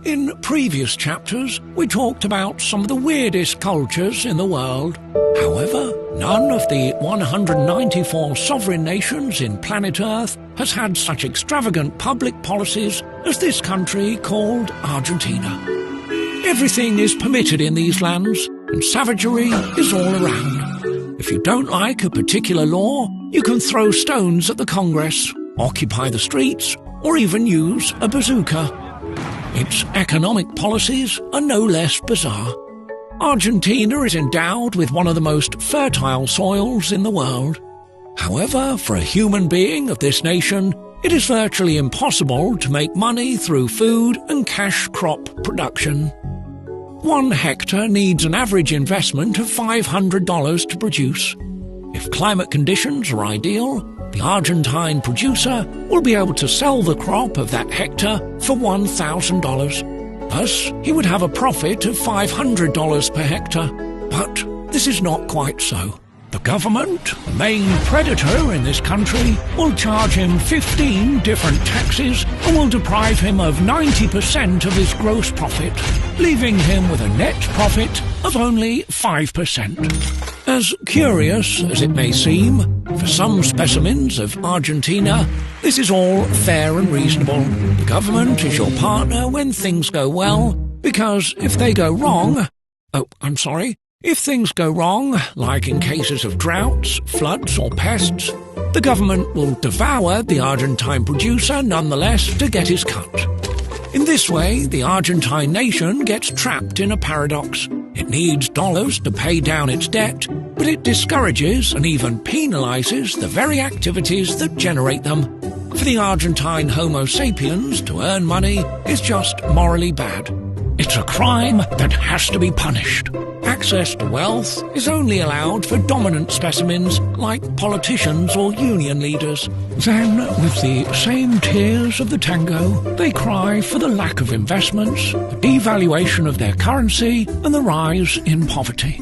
In previous chapters, we talked about some of the weirdest cultures in the world. However, none of the 194 sovereign nations in planet Earth has had such extravagant public policies as this country called Argentina. Everything is permitted in these lands, and savagery is all around. If you don't like a particular law, you can throw stones at the Congress, occupy the streets, or even use a bazooka. Its economic policies are no less bizarre. Argentina is endowed with one of the most fertile soils in the world. However, for a human being of this nation, it is virtually impossible to make money through food and cash crop production. 1 hectare needs an average investment of $500 to produce. If climate conditions are ideal, the Argentine producer will be able to sell the crop of that hectare for $1,000. Thus, he would have a profit of $500 per hectare. But this is not quite so. The government, the main predator in this country, will charge him 15 different taxes and will deprive him of 90% of his gross profit, leaving him with a net profit of only 5%. As curious as it may seem, for some specimens of Argentina, this is all fair and reasonable. The government is your partner when things go well, because if they go wrong... If things go wrong, like in cases of droughts, floods or pests, the government will devour the Argentine producer nonetheless to get his cut. In this way, the Argentine nation gets trapped in a paradox. It needs dollars to pay down its debt, but it discourages and even penalizes the very activities that generate them. For the Argentine Homo sapiens, to earn money is just morally bad. It's a crime that has to be punished. Access to wealth is only allowed for dominant specimens like politicians or union leaders. Then, with the same tears of the tango, they cry for the lack of investments, the devaluation of their currency, and the rise in poverty.